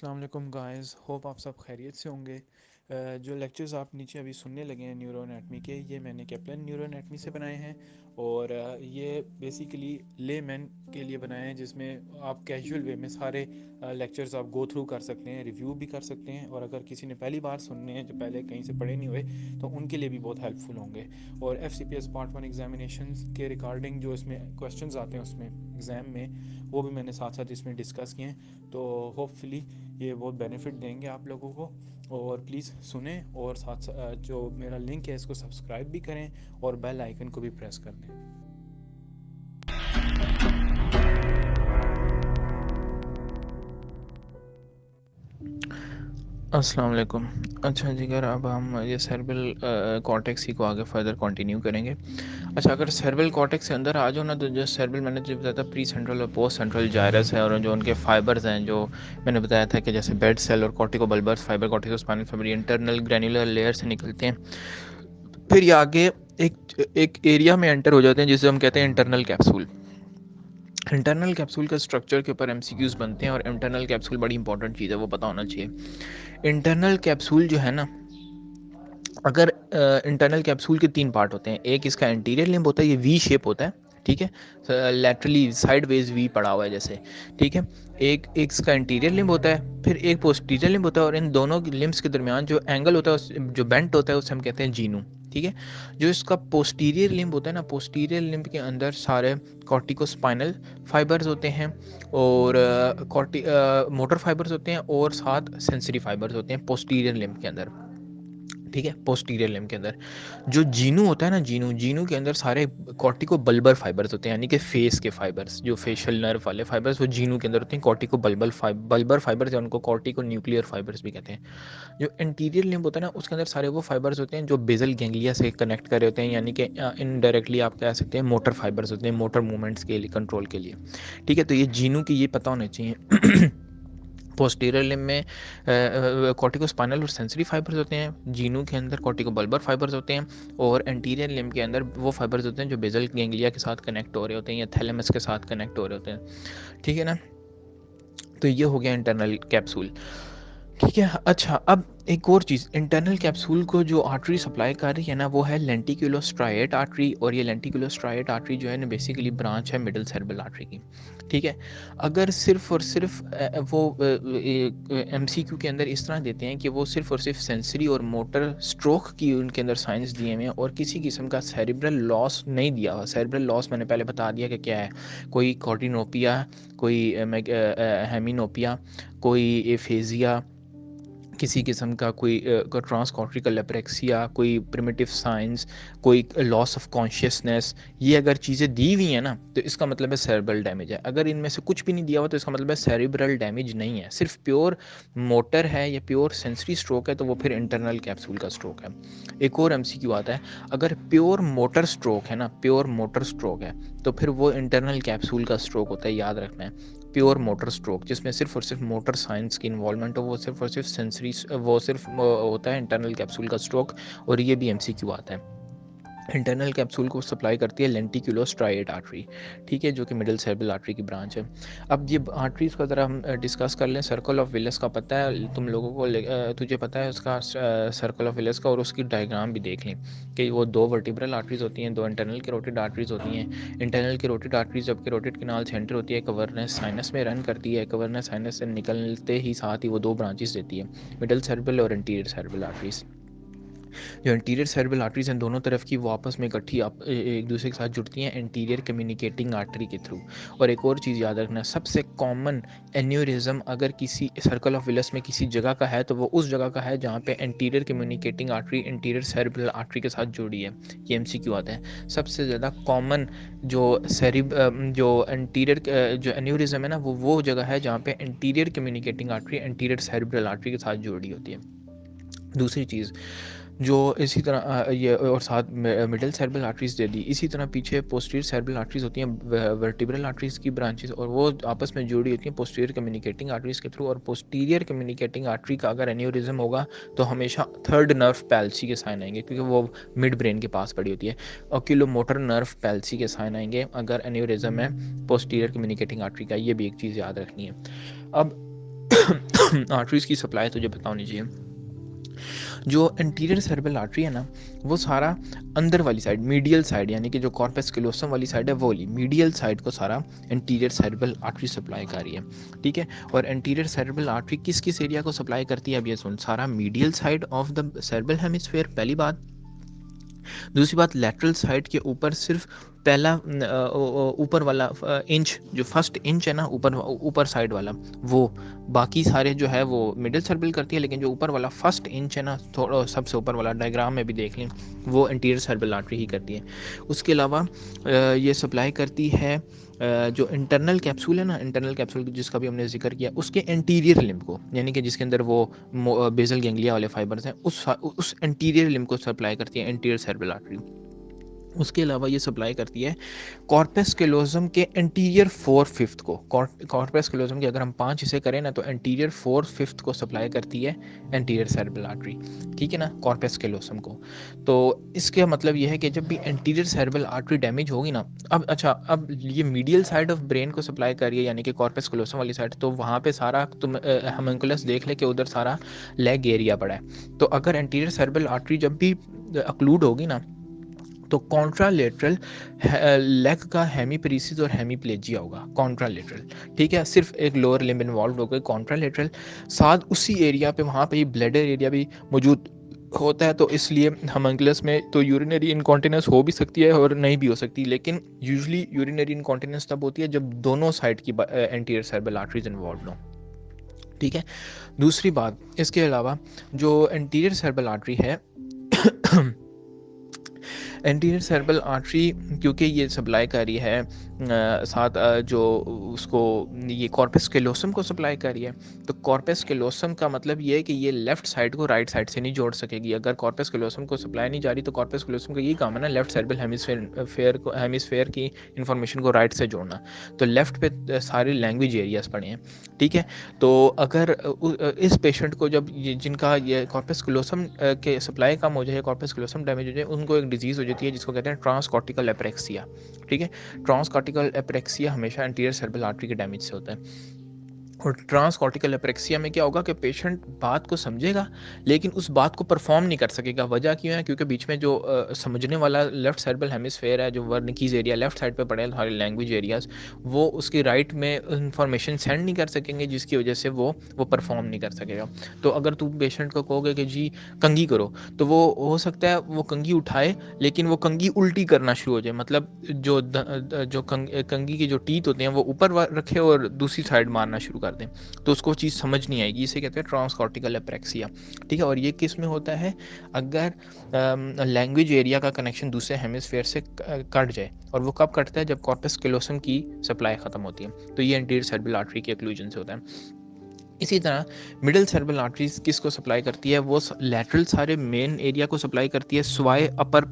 अस्सलाम वालेकुम guys, hope आप सब खैरियत से होंगे। जो लेक्चर्स आप नीचे अभी सुनने लगे हैं न्यूरो एनाटमी के, ये मैंने कैप्लन न्यूरो एनाटमी से बनाए हैं। और ये बेसिकली लेमैन के लिए बनाए हैं, जिसमें आप कैजुअल वे में सारे लेक्चर्स आप गो थ्रू कर सकते हैं, रिव्यू भी कर सकते हैं। और अगर किसी ने पहली बार सुनने हैं, जो पहले कहीं से पढ़े नहीं हुए, तो उनके लिए भी बहुत हेल्पफुल होंगे। और FCPS पार्ट 1 एग्जामिनेशन के रिगार्डिंग जो इसमें क्वेश्चंस आते हैं उसमें एग्ज़ाम में, वो भी मैंने साथ साथ इसमें डिस्कस किए हैं। तो होपफुली ये बहुत बेनिफिट देंगे आप लोगों को। और प्लीज़ सुने, और साथ जो मेरा लिंक है इसको सब्सक्राइब भी करें और बेल आइकन को भी प्रेस कर दें। अस्सलाम वालेकुम। अच्छा जी, अगर अब हम ये सेरेब्रल कॉर्टेक्स ही को आगे फर्दर कंटिन्यू करेंगे। अच्छा, अगर सेरेब्रल कॉर्टेक्स के अंदर आ जाओ ना, तो जो सेरेब्रल मैंने जो बताया था, प्री सेंट्रल और पोस्ट सेंट्रल जायरस है, और जो उनके फाइबर्स हैं, जो मैंने बताया था कि जैसे बेड सेल और cortico bulbar fibre, cortico spinal fibre, internal granular layer से निकलते हैं। फिर ये आगे एक एक एरिया में एंटर हो जाते हैं जिसे हम कहते हैं इंटरनल कैप्सूल। इंटरनल कैप्सूल का स्ट्रक्चर के ऊपर MCQs बनते हैं, और इंटरनल कैप्सूल बड़ी इंपॉर्टेंट चीज़ है, वो पता होना चाहिए। इंटरनल कैप्सूल जो है ना, अगर इंटरनल कैप्सूल के 3 पार्ट होते हैं। एक इसका एंटीरियर लिम्ब होता है, ये वी शेप होता है, ठीक है, लैटरली साइड वेज वी पड़ा हुआ है जैसे, ठीक है। एक एक इसका इंटीरियर लिम्ब होता है, फिर एक पोस्टीरियर लिम्ब होता है, और इन दोनों लिम्ब्स के दरमियान जो एंगल होता है, जो बेंट होता है, उसे हम कहते हैं जीनू, ठीक है। जो इसका पोस्टीरियर लिम्ब होता है ना, पोस्टीरियर लिम्ब के अंदर सारे कॉर्टिकोस्पाइनल फाइबर्स होते हैं, और मोटर फाइबर्स होते हैं, और साथ सेंसरी फाइबर्स होते हैं पोस्टीरियर लिम्ब के अंदर, ठीक है। पोस्टीरियर लिम्ब के अंदर जो जीनू होता है ना, जीनू जीनू के अंदर सारे कॉर्टिको बल्बर फाइबर्स होते हैं, यानी कि फेस के फाइबर्स, जो फेशियल नर्व वाले फाइबर्स, वो जीनू के अंदर होते हैं। कॉर्टिको बल्बर फाइबर्स, या उनको कॉर्टिको न्यूक्लियर फाइबर्स भी कहते हैं। जो इंटीरियर लिम्ब होता है ना, उसके अंदर सारे वो फाइबर्स होते हैं जो बेजल गैंग्लिया से कनेक्ट कर रहे होते हैं, यानी कि इनडायरेक्टली आप कह सकते हैं मोटर फाइबर्स होते हैं, मोटर मूवमेंट्स के लिए, कंट्रोल के लिए, ठीक है। तो ये जीनू की ये पता होना चाहिए। पोस्टीरियर लिम्ब में कॉर्टिकोस्पाइनल और सेंसरी फाइबर्स होते हैं, जीनू के अंदर कॉर्टिको बल्बर फाइबर्स होते हैं, और एंटीरियर लिम्ब के अंदर वो फाइबर्स होते हैं जो बेजल गैंग्लिया के साथ कनेक्ट हो रहे होते हैं, या थैलेमस के साथ कनेक्ट हो रहे होते हैं, ठीक है ना। तो ये हो गया इंटरनल कैप्सूल, ठीक है। अच्छा, अब एक और चीज़, इंटरनल कैप्सूल को जो आर्टरी सप्लाई कर रही है ना, वो है लेंटिकुलोस्ट्राइएट आर्टरी, और ये लेंटिकुलोस्ट्राइएट आर्टरी जो है ना, बेसिकली ब्रांच है मिडल सेरेब्रल आर्टरी की, ठीक है। अगर सिर्फ और सिर्फ वो MCQ के अंदर इस तरह देते हैं कि वो सिर्फ और सिर्फ सेंसरी और मोटर स्ट्रोक की उनके अंदर साइंस दिए हुए हैं, और किसी किस्म का सेरेब्रल लॉस नहीं दिया हुआ। सेरेब्रल लॉस मैंने पहले बता दिया कि क्या है, कोई कॉर्टिनोपिया, कोई हेमिनोपिया, कोई एफेजिया, किसी किस्म का कोई ट्रांसकॉर्टिकल एप्रेक्सिया, कोई प्रिमिटिव साइंस, कोई लॉस ऑफ कॉन्शियसनेस, ये अगर चीज़ें दी हुई हैं ना, तो इसका मतलब है सेरेब्रल डैमेज है। अगर इनमें से कुछ भी नहीं दिया हुआ, तो इसका मतलब है सेरेब्रल डैमेज नहीं है, सिर्फ प्योर मोटर है या प्योर सेंसरी स्ट्रोक है, तो वो फिर इंटरनल कैप्सूल का स्ट्रोक है। एक और MCQ आता है, अगर प्योर मोटर स्ट्रोक है ना, प्योर मोटर स्ट्रोक है, तो फिर वो इंटरनल कैप्सूल का स्ट्रोक होता है, याद रखना है। प्योर मोटर स्ट्रोक जिसमें सिर्फ और सिर्फ मोटर साइंस की इन्वॉल्वमेंट हो, वो सिर्फ और सिर्फ सेंसरी, वो सिर्फ होता है इंटरनल कैप्सूल का स्ट्रोक। और ये भी MCQ आता है। इंटरनल कैप्सूल को सप्लाई करती है लेंटिकुलोस्ट्राइएट आर्टरी, ठीक है, जो कि मिडल सेरेब्रल आर्टरी की ब्रांच है। अब ये आर्टरीज का ज़रा हम डिस्कस कर लें। सर्कल ऑफ विलियस का पता है तुम लोगों को, तुझे पता है उसका सर्कल ऑफ विलियस का, और उसकी डायग्राम भी देख लें कि वो 2 वर्टिब्रल आर्टरीज होती हैं, 2 इंटरनल कैरोटिड आर्टरीज होती हैं। इंटरनल कैरोटिड आर्टरीज जब कैरोटिड कैनाल से एंटर होती है, कवर्नस साइनस में रन करती है, कवर्नस साइनस से निकलते ही साथ ही वो 2 ब्रांचेस देती है, मिडल सेरेब्रल और इंटीरियर सेरेब्रल आर्टरीज। जो इंटीरियर सेरेब्रल आर्टरीज हैं दोनों तरफ की, वो आपस में इकट्ठी एक दूसरे के साथ जुड़ती हैं इंटीरियर कम्युनिकेटिंग आर्टरी के थ्रू। और एक और चीज़ याद रखना, सबसे कॉमन एन्यूरिज्म अगर किसी सर्कल ऑफ विलियस में किसी जगह का है, तो वो उस जगह का है जहाँ पे interior communicating artery interior cerebral artery के साथ जुड़ी है। ये MCQ आता है। सबसे ज़्यादा कॉमन जो इंटीरियर जो एन्यूरिज्म है ना, वो जगह है जहाँ पे interior communicating artery interior cerebral artery के साथ जुड़ी होती है। दूसरी चीज़ जो इसी तरह ये और साथ मिडल सेरेब्रल आर्टरीज दे दी, इसी तरह पीछे पोस्टीरियर सेरेब्रल आर्टरीज होती हैं, वर्टिब्रल आर्टरीज की ब्रांचेस, और वो आपस में जुड़ी होती हैं पोस्टीरियर कम्युनिकेटिंग आर्टरीज के थ्रू। और पोस्टीरियर कम्युनिकेटिंग आर्टरी का अगर एन्यूरिज्म होगा, तो हमेशा थर्ड नर्व पैल्सी के साइन आएंगे, क्योंकि वो मिड ब्रेन के पास पड़ी होती है। ऑक्यूलोमोटर नर्व पैल्सी के साइन आएंगे अगर एन्यूरिज्म है पोस्टीरियर कम्युनिकेटिंग आर्टरी का। ये भी एक चीज़ याद रखनी है। अब आर्टरीज की सप्लाई तुझे पता होनी चाहिए। जो एंटीरियर सेरेब्रल आर्टरी है ना, वो सारा अंदर वाली साइड, मीडियल साइड, यानी कि जो कॉर्पस कैलोसम वाली साइड है वो वाली मीडियल साइड को सारा एंटीरियर सेरेब्रल आर्टरी सप्लाई कर रही है, ठीक है। और एंटीरियर सेरेब्रल आर्टरी किस किस एरिया को सप्लाई करती है, अब ये सुन, सारा medial side of the cerebral hemisphere, पहली बात। दूसरी बात, लेटरल साइड के ऊपर सिर्फ पहला ऊपर वाला इंच, जो फर्स्ट इंच है ना, ऊपर ऊपर साइड वाला, वो, बाकी सारे जो है वो मिडिल सर्कल करती है, लेकिन जो ऊपर वाला फर्स्ट इंच है ना, थोड़ा सबसे ऊपर वाला, डायग्राम में भी देख लें, वो एंटीरियर सेरेब्रल आर्टरी ही करती है। उसके अलावा ये सप्लाई करती है जो इंटरनल कैप्सूल है ना, इंटरनल कैप्सूल जिसका भी हमने जिक्र किया, उसके एंटीरियर लिम्ब को, यानी कि जिसके अंदर वो बेसल गैंग्लिया वाले फाइबर्स हैं, उस एंटीरियर लिम्ब को सप्लाई करती है एंटीरियर सेरेब्रल आर्टरी। उसके अलावा ये सप्लाई करती है कॉर्पस कैलोसम के एंटीरियर 4/5 को। कॉर्पस कैलोसम के अगर हम 5 हिस्से करें ना, तो एंटीरियर 4/5 को सप्लाई करती है एंटीरियर सेरेब्रल आर्टरी, ठीक है ना, कॉर्पस कैलोसम को। तो इसका मतलब ये है कि जब भी एंटीरियर सेरेब्रल आर्टरी डैमेज होगी ना, अब अच्छा, अब ये मीडियल साइड ऑफ ब्रेन को सप्लाई कर रही है, यानी कि कॉर्पस कैलोसम वाली साइड, तो वहाँ पे सारा तुम होम्यूनकुलस देख ले कि उधर सारा लेग एरिया पड़ा है। तो अगर एंटीरियर सेरेब्रल आर्टरी जब भी अक्लूड होगी ना, तो कॉन्ट्रालेटरल लेग का हेमीपरीसिस और हेमीप्लेजिया होगा, कॉन्ट्रालेटरल, ठीक है। सिर्फ एक लोअर लिम्ब इन्वॉल्व हो गई कॉन्ट्रालेटरल, साथ उसी एरिया पे वहाँ पे ब्लैडर एरिया भी मौजूद होता है। तो इसलिए होम्यूनकुलस में तो यूरिनरी इनकॉन्टिनेंस हो भी सकती है और नहीं भी हो सकती, लेकिन यूजुअली यूरिनरी इनकॉन्टिनेंस तब होती है जब दोनों साइड की एंटीरियर सेरेब्रल आर्टरीज इन्वॉल्व हो, ठीक है। दूसरी बात, इसके अलावा जो एंटीरियर सेरेब्रल आर्टरी है, एंटीरियर सेरेब्रल आर्टरी क्योंकि ये सप्लाई कर रही है साथ जो उसको, ये कॉर्पस कैलोसम को सप्लाई कर रही है, तो कॉर्पस कैलोसम का मतलब ये है कि ये लेफ्ट साइड को राइट साइड से नहीं जोड़ सकेगी। अगर कॉर्पस कैलोसम को सप्लाई नहीं जा रही, तो कॉर्पस कैलोसम का यही काम है ना, लेफ्ट सेरेब्रल हेमिस्फेयर की इंफॉर्मेशन को राइट से जोड़ना। तो लेफ्ट पे सारे लैंग्वेज एरियाज पड़े हैं, ठीक है। तो अगर इस पेशेंट को जब जिनका ये कॉर्पस कैलोसम के सप्लाई कम हो जाए, कॉर्पस कैलोसम डैमेज हो जाए, उनको एक डिजीज़ हो जाती है जिसको कहते हैं ट्रांसकॉर्टिकल एप्रेक्सिया, ठीक है। ट्रांसकॉर्टिकल एप्रेक्सिया हमेशा एंटीरियर सेरेब्रल आर्टरी के डैमेज से होता है। और ट्रांसकॉर्टिकल एप्रेक्सिया में क्या होगा कि पेशेंट बात को समझेगा लेकिन उस बात को परफॉर्म नहीं कर सकेगा। वजह क्यों है? क्योंकि बीच में जो समझने वाला लेफ्ट सेरेब्रल हेमिस्फेयर है, जो वर्निकीज एरिया लेफ्ट साइड पे पड़े हैं सारे लैंग्वेज एरियाज, वो उसकी राइट में इंफॉर्मेशन सेंड नहीं कर सकेंगे, जिसकी वजह से वो परफॉर्म नहीं कर सकेगा। तो अगर तुम पेशेंट को कहोगे कि जी कंघी करो, तो वो हो सकता है वो कंघी उठाए लेकिन वो कंघी उल्टी करना शुरू हो जाए, मतलब जो कंघी की जो टीथ होते हैं वो ऊपर रखे और दूसरी साइड मारना शुरू कर दें, तो उसको चीज़ समझ नहीं आएगी। इसे कहते हैं ट्रांसकॉर्टिकल एप्रेक्सिया, ठीक है। और ये किस में होता है? अगर लैंग्वेज एरिया का कनेक्शन दूसरे हेमिस्फेयर से कट जाए, और वो कब कटता है? जब कॉर्पस कैलोसम की सप्लाई ख़त्म होती है। तो ये एंटीरियर सेरेब्रल आर्टरी के ओक्लूजन से होता है। इसी तरह मिडिल सेरेब्रल आर्टरीज किसको सप्लाई करती है? वो लैटरल सारे मेन एरिया को सप्लाई करती है, स्वाय अपर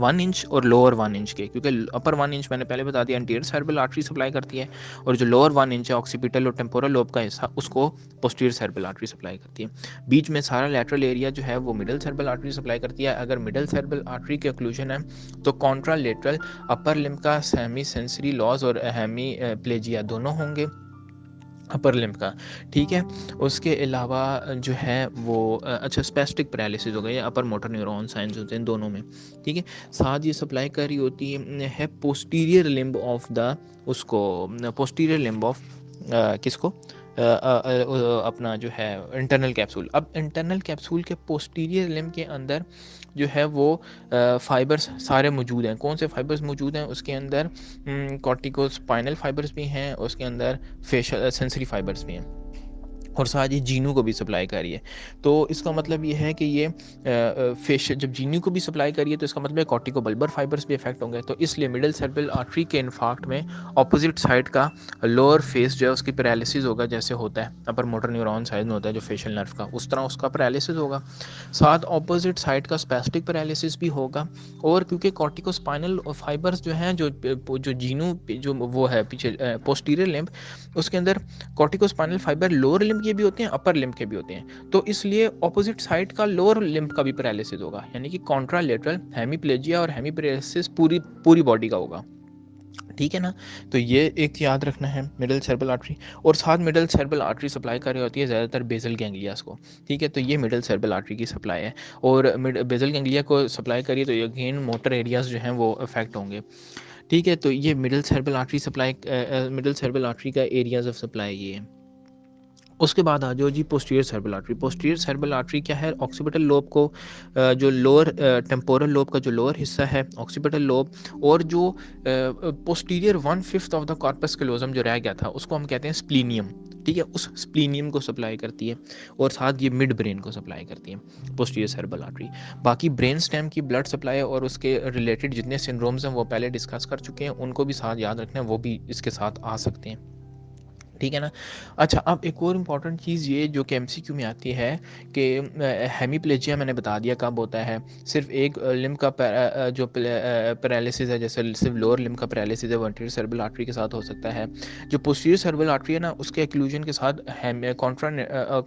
1 इंच और लोअर 1 इंच के, क्योंकि अपर 1 इंच मैंने पहले बता दिया एंटीरियर सेरेब्रल आर्टरी सप्लाई करती है, और जो लोअर 1 इंच है ऑक्सीपिटल और टेम्पोरल लोब का हिस्सा, उसको पोस्टीरियर सेरेब्रल आर्टरी सप्लाई करती है। बीच में सारा लैटरल एरिया जो है वो मिडिल सेरेब्रल आर्टरी सप्लाई करती है। अगर मिडिल सेरेब्रल आर्टरी के ओक्लूजन है तो कॉन्ट्रालेटरल अपर लिम्ब का हेमी सेंसरी लॉस और हेमी प्लेजिया दोनों होंगे अपर लिम्ब का, ठीक है। उसके अलावा जो है वो अच्छा, स्पेस्टिक पैरालिसिस हो गई, अपर मोटर न्यूरॉन साइंस होते हैं दोनों में, ठीक है। साथ ये सप्लाई कर रही होती है पोस्टीरियर लिम्ब ऑफ द, उसको पोस्टीरियर लिम्ब ऑफ किसको अपना जो है इंटरनल कैप्सूल। अब इंटरनल कैप्सूल के पोस्टीरियर लिम्ब के अंदर जो है वो फाइबर्स सारे मौजूद हैं। कौन से फाइबर्स मौजूद हैं उसके अंदर? कॉर्टिकोस्पाइनल फाइबर्स भी हैं, उसके अंदर फेशियल सेंसरी फाइबर्स भी हैं, और साथ ही जीनू को भी सप्लाई कर रही है। तो इसका मतलब ये है कि ये फेशियल, जब जीनू को भी सप्लाई करिए तो इसका मतलब कॉर्टिकोबल्बर फाइबर्स भी इफेक्ट होंगे। तो इसलिए मिडिल सेरेब्रल आर्टरी के इन्फार्क्ट में ऑपोजिट साइड का लोअर फेस जो है उसकी पैरालिसिस होगा, जैसे होता है अपर मोटर न्यूरॉन साइड में होता है जो फेशियल नर्व का, उस तरह उसका पैरालिसिस होगा। साथ ऑपोजिट साइड का स्पेस्टिक पैरालिसिस भी होगा। और क्योंकि कॉर्टिकोस्पाइनल फाइबर्स जो हैं, जो जीनू जो वो है पीछे पोस्टीरियर लिम्ब, उसके अंदर कॉर्टिकोस्पाइनल फाइबर लोअर लिम्ब के भी होते हैं, अपर लिम्ब के भी होते हैं। तो इसलिए ऑपोजिट साइड का लोअर लिम्ब का भी पैरालिसिस होगा, यानी कि कॉन्ट्रालेटरल हेमीप्लेजिया और हेमीपैरालिसिस पूरी बॉडी का होगा। ठीक है ना। तो ये एक याद रखना है मिडल सेरेब्रल आर्टरी। और साथ मिडल सेरेब्रल आर्टरी सप्लाई कर रही होती है ज़्यादातर बेसल गैंग्लियास को। ठीक है, तो ये मिडल सेरेब्रल आर्टरी की सप्लाई है। और बेसल गैंग्लिया को सप्लाई करिए तो अगेन मोटर एरियाज जो हैं वो अफेक्ट होंगे। ठीक है, तो ये middle cerebral artery supply, middle cerebral artery का एरियाज ऑफ सप्लाई ये है। उसके बाद आ जाओ जी posterior cerebral artery. Posterior cerebral artery क्या है, ऑक्सीपिटल लोब को जो लोअर टेम्पोरल लोब का जो लोअर हिस्सा है ऑक्सीपिटल लोब, और जो posterior 1/5 of the corpus callosum जो रह गया था उसको हम कहते हैं स्प्लीनियम। ठीक है, उस स्प्लीनियम को सप्लाई करती है, और साथ ये मिड ब्रेन को सप्लाई करती है पोस्टीरियर सेरेब्रल आर्टरी। बाकी ब्रेन स्टेम की ब्लड सप्लाई और उसके रिलेटेड जितने सिंड्रोम्स हैं वो पहले डिस्कस कर चुके हैं, उनको भी साथ याद रखना है, वो भी इसके साथ आ सकते हैं। ठीक है ना। अच्छा, अब एक और इम्पॉर्टेंट चीज़ ये जो कि एमसीक्यू में आती है कि हेमीप्लेजिया मैंने बता दिया कब होता है। सिर्फ एक लिम्ब का जो पैरालिसिस है, जैसे सिर्फ लोअर लिम्ब का पैरालिसिस है वो एंटीरियर सेरेब्रल आर्टरी के साथ हो सकता है। जो पोस्टीरियर सेरेब्रल आर्टरी है ना उसके एक्लूजन के साथ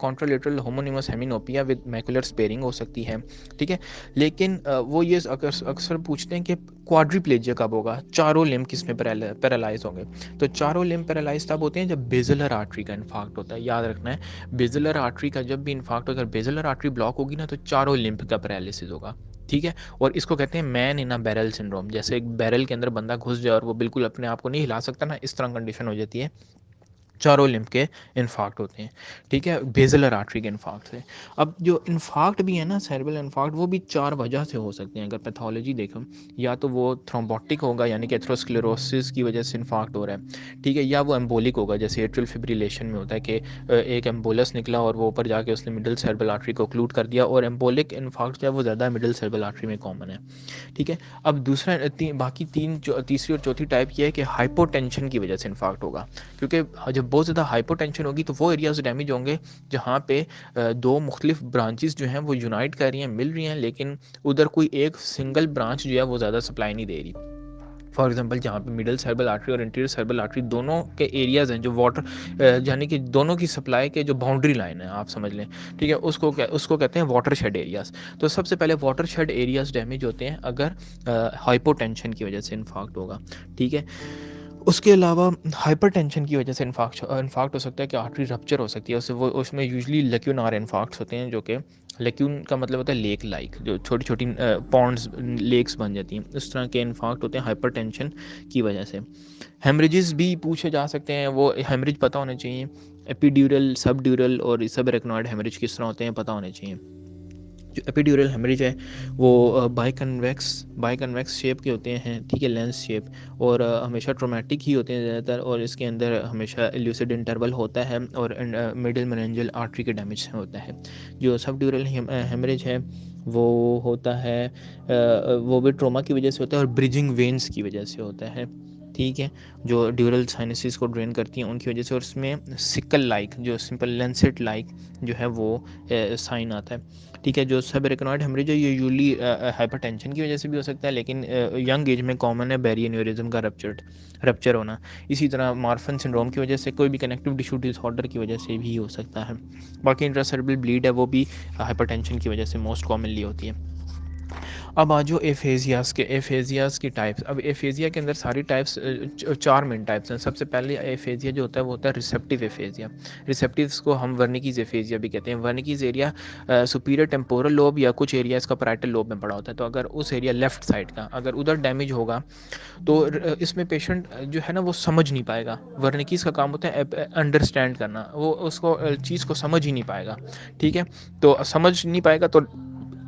contralateral homonymous hemianopia with macular sparing हो सकती है। ठीक है, लेकिन वो ये अक्सर पूछते हैं कि क्वाड्रिप्लेजिया कब होगा, चारों लिम्ब किस में पैरालाइज होंगे। तो चारों लिम्ब पैरालाइज तब होते हैं जब बेजलर आर्टरी का इन्फाक्ट होता है। याद रखना है, बेजलर आर्टरी का जब भी इन्फाक्ट होगा, अगर बेजलर आर्टरी ब्लॉक होगी ना तो चारों लिम्ब का पैरालिसिस होगा। ठीक है, और इसको कहते हैं man in a barrel syndrome. जैसे एक बैरल के अंदर बंदा घुस जाए और वो बिल्कुल अपने आप को नहीं हिला सकता ना, इस तरह कंडीशन हो जाती है, चारों लिम्ब के इन्फाक्ट होते हैं। ठीक है, बेजलर आर्टरी के इन्फाक्ट से। अब जो इन्फाक्ट भी है ना सेरेब्रल इन्फाक्ट, वो भी चार वजह से हो सकते हैं अगर पैथोलॉजी देखो। या तो वो थ्रोम्बोटिक होगा यानी कि एथेरोस्क्लेरोसिस की वजह से इन्फाक्ट हो रहा है। ठीक है, या वो एम्बोलिक होगा जैसे एट्रियल फिब्रिलेशन में होता है कि एक एम्बोलस निकला और वो ऊपर जाके उसने मिडल सेरेब्रल आर्टरी को ओक्लूड कर दिया, और एम्बोलिक इन्फाक्ट जो है वो ज़्यादा मिडल सेरेब्रल आर्टरी में कॉमन है। ठीक है, अब दूसरा बाकी तीसरी और चौथी टाइप ये है कि हाइपोटेंशन की वजह से इन्फाक्ट होगा। क्योंकि जब बहुत ज़्यादा हाइपोटेंशन होगी तो वो एरियाज डैमेज होंगे जहाँ पे दो मुख्तलिफ ब्रांचेस जो हैं वो यूनाइट कर रही हैं, मिल रही हैं, लेकिन उधर कोई एक सिंगल ब्रांच जो है वो ज़्यादा सप्लाई नहीं दे रही। फॉर एग्जांपल जहाँ पे मिडल सेरेब्रल आर्टरी और इंटीरियर सेरेब्रल आर्टरी दोनों के एरियाज हैं जो वाटर यानी कि दोनों की सप्लाई के जो बाउंड्री लाइन है आप समझ लें। ठीक है, उसको कहते हैं वाटर शेड एरियाज। तो सबसे पहले वाटर शेड एरियाज डैमेज होते हैं अगर हाइपोटेंशन की वजह से इन्फाक्ट होगा। ठीक है, उसके अलावा हाइपरटेंशन की वजह से इन्फाक्ट हो सकता है कि आर्टरी रप्चर हो सकती है, उससे वो उसमें यूजुअली लेक्यूनार इन्फाक्ट्स होते हैं, जो कि लेक्यून का मतलब होता है लेक लाइक, जो छोटी छोटी पॉन्ड्स लेक्स बन जाती हैं, उस तरह के इन्फाक्ट होते हैं हाइपरटेंशन की वजह से। हेमरेजेस भी पूछे जा सकते हैं, वो हेमरेज पता होने चाहिए, एपिड्यूरल, सबड्यूरल और सब एरेक्नॉइड हेमरेज किस तरह होते हैं पता होने चाहिए। जो एपिड्यूरल हेमरेज है वो बाई कन्वेक्स शेप के होते हैं। ठीक है, लेंस शेप, और हमेशा ट्रोमेटिक ही होते हैं ज़्यादातर, और इसके अंदर हमेशा इल्यूसिड इंटरवल होता है, और मिडिल मेरेंजियल आर्टरी के डैमेज से होता है। जो सबड्यूरल हेमरेज है वो होता है वो भी ट्रोमा की वजह से होता है और ब्रिजिंग वेन्स की वजह से होता है। ठीक है, जो ड्यूरल साइनसिस को ड्रेन करती हैं उनकी वजह से, और उसमें सिकल लाइक जो सिंपल लेंसेट लाइक जो है वो साइन आता है। ठीक है, जो सब एरेक्नॉइड हेमरेज है ये यूजली हाइपरटेंशन की वजह से भी हो सकता है, लेकिन यंग एज में कॉमन है बैरियर एन्यूरिज्म का रप्चर होना। इसी तरह मार्फन सिंड्रोम की वजह से, कोई भी कनेक्टिव टिश्यू डिसऑर्डर की वजह से भी हो सकता है। बाकी इंट्रासेरेब्रल ब्लीड है वो भी हाइपरटेंशन की वजह से मोस्ट कॉमनली होती है। अब आ जाओ एफेजियाज़ की टाइप्स। अब एफेजिया के अंदर सारी टाइप्स चार मेन टाइप्स हैं। सबसे पहले एफेजिया जो होता है वो होता है रिसेप्टिव एफेजिया। रिसेप्टिव्स को हम वर्निकीज एफेजिया भी कहते हैं। वर्निकीज एरिया सुपीरियर टेम्पोरल लोब या कुछ एरिया इसका पैराइटल लोब में पड़ा होता है। तो अगर उस एरिया लेफ्ट साइड का अगर उधर डैमेज होगा तो इसमें पेशेंट जो है ना वो समझ नहीं पाएगा। वर्निकीज का काम होता है अंडरस्टैंड करना, वो उसको चीज़ को समझ ही नहीं पाएगा। ठीक है, तो समझ नहीं पाएगा तो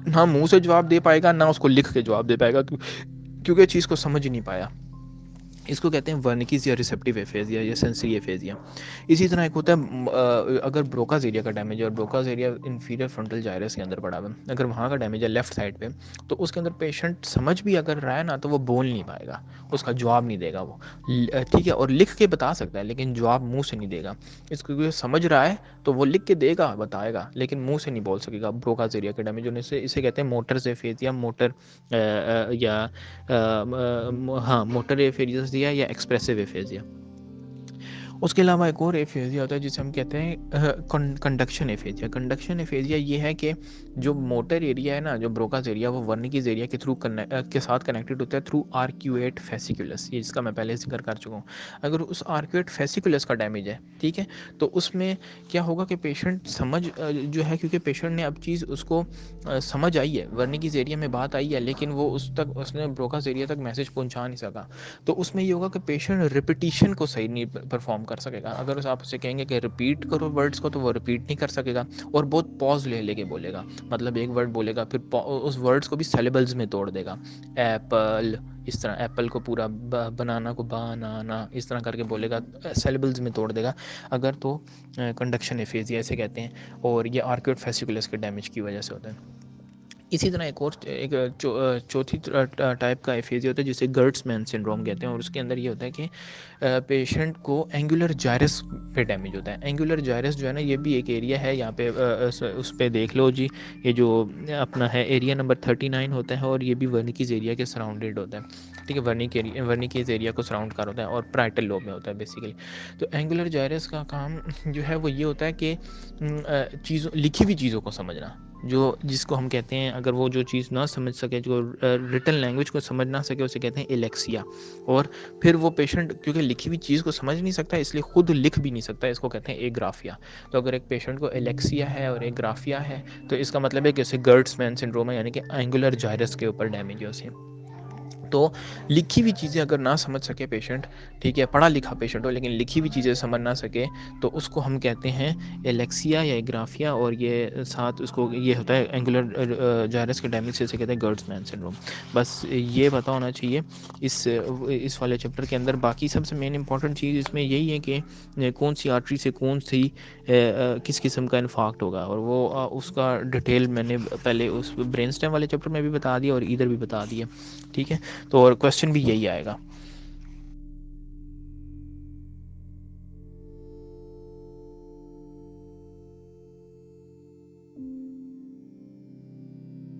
ना मुंह से जवाब दे पाएगा ना उसको लिख के जवाब दे पाएगा, क्योंकि चीज़ को समझ ही नहीं पाया। इसको कहते हैं वर्निकीज या रिसेप्टिव एफेजिया या सेंसरी एफेजिया। इसी तरह एक होता है अगर ब्रोकाज एरिया का डैमेज है, और ब्रोकाज एरिया इंफीरियर फ्रंटल जायरस के अंदर पड़ा हुआ है, अगर वहाँ का डैमेज है लेफ्ट साइड पे, तो उसके अंदर पेशेंट समझ भी अगर रहा है ना तो वो बोल नहीं पाएगा, उसका जवाब नहीं देगा वो। ठीक है, और लिख के बता सकता है लेकिन जवाब मुँह से नहीं देगा। इसको समझ रहा है तो वो लिख के देगा, बताएगा, लेकिन मुँह से नहीं बोल सकेगा। ब्रोकाज एरिया के डैमेज होने से इसे कहते हैं मोटर एफेजिया, या हाँ मोटर एफेजिया या एक्सप्रेसिव एफेजिया। उसके अलावा एक और एफेजिया होता है जिसे हम कहते हैं कंडक्शन एफेजिया। कंडक्शन एफेजिया ये है कि जो मोटर एरिया है ना, जो ब्रोकास एरिया, वो वर्निकीज एरिया के थ्रू के साथ कनेक्टेड होता है थ्रू आर्क्यूएट फेसिकुलस। ये इसका मैं पहले जिक्र कर चुका हूँ। अगर उस आर्क्यूएट फेसिकुलस का डैमेज है, ठीक है, तो उसमें क्या होगा कि पेशेंट जो है, क्योंकि पेशेंट ने अब चीज़ उसको समझ आई है, वर्निकीज एरिया में बात आई है, लेकिन वो उसने ब्रोकास एरिया तक मैसेज पहुँचा नहीं सका। तो उसमें ये होगा कि पेशेंट रिपीटिशन को सही नहीं परफॉर्म कर सकेगा। अगर उस आप उसे कहेंगे कि रिपीट करो वर्ड्स को, तो वो रिपीट नहीं कर सकेगा और बहुत पॉज ले लेके बोलेगा। मतलब एक वर्ड बोलेगा, फिर उस वर्ड्स को भी सेलेबल्स में तोड़ देगा। एप्पल, इस तरह एप्पल को पूरा बनाना को बनाना इस तरह करके बोलेगा, सेलेबल्स में तोड़ देगा। अगर तो कंडक्शन एफेजिया ऐसे कहते हैं, और ये आर्क्योइड फेसिकुलस के डैमेज की वजह से होता है। इसी तरह एक चौथी टाइप का एफेजिया होता है जिसे गर्ट्समैन सिंड्रोम कहते हैं, और उसके अंदर ये होता है कि पेशेंट को एंगुलर जायरस पे डैमेज होता है। एंगुलर जायरस जो है ना, ये भी एक एरिया है यहाँ पे, उस पे देख लो जी, ये जो अपना है एरिया नंबर 39 होता है, और ये भी वर्निकीज एरिया के सराउंडेड होता है। ठीक है, वर्निकीज एरिया को सराउंड कर होता है और प्राइटल लोब में होता है बेसिकली। तो एंगुलर जायरस का काम जो है वो ये होता है कि चीज़ों, लिखी हुई चीज़ों को समझना, जो जिसको हम कहते हैं, अगर वो जो चीज़ ना समझ सके, जो रिटन लैंग्वेज को समझ ना सके, उसे कहते हैं एलेक्सिया। और फिर वो पेशेंट क्योंकि लिखी हुई चीज़ को समझ नहीं सकता, इसलिए खुद लिख भी नहीं सकता, इसको कहते हैं एग्राफिया। तो अगर एक पेशेंट को एलेक्सिया है और एग्राफिया है, तो इसका मतलब है कि उसे गर्ट्समैन सिंड्रोम है, यानी कि एंगुलर जायरस के ऊपर डैमेज है उसे। तो लिखी हुई चीज़ें अगर ना समझ सके पेशेंट, ठीक है, पढ़ा लिखा पेशेंट हो लेकिन लिखी हुई चीज़ें समझ ना सके, तो उसको हम कहते हैं एलेक्सिया या एग्राफिया, और ये साथ उसको ये होता है एंगुलर जायरस के डैमेज से कहते हैं गर्ट्समैन सिंड्रोम। बस ये पता होना चाहिए इस वाले चैप्टर के अंदर। बाकी सबसे मेन इंपॉर्टेंट चीज़ इसमें यही है कि कौन सी आर्टरी से कौन सी किस किस्म का इन्फाक्ट होगा, और वो उसका डिटेल मैंने पहले उस ब्रेन स्टेम वाले चैप्टर में भी बता दिया और इधर भी बता दिया। ठीक है, तो और क्वेश्चन भी यही आएगा।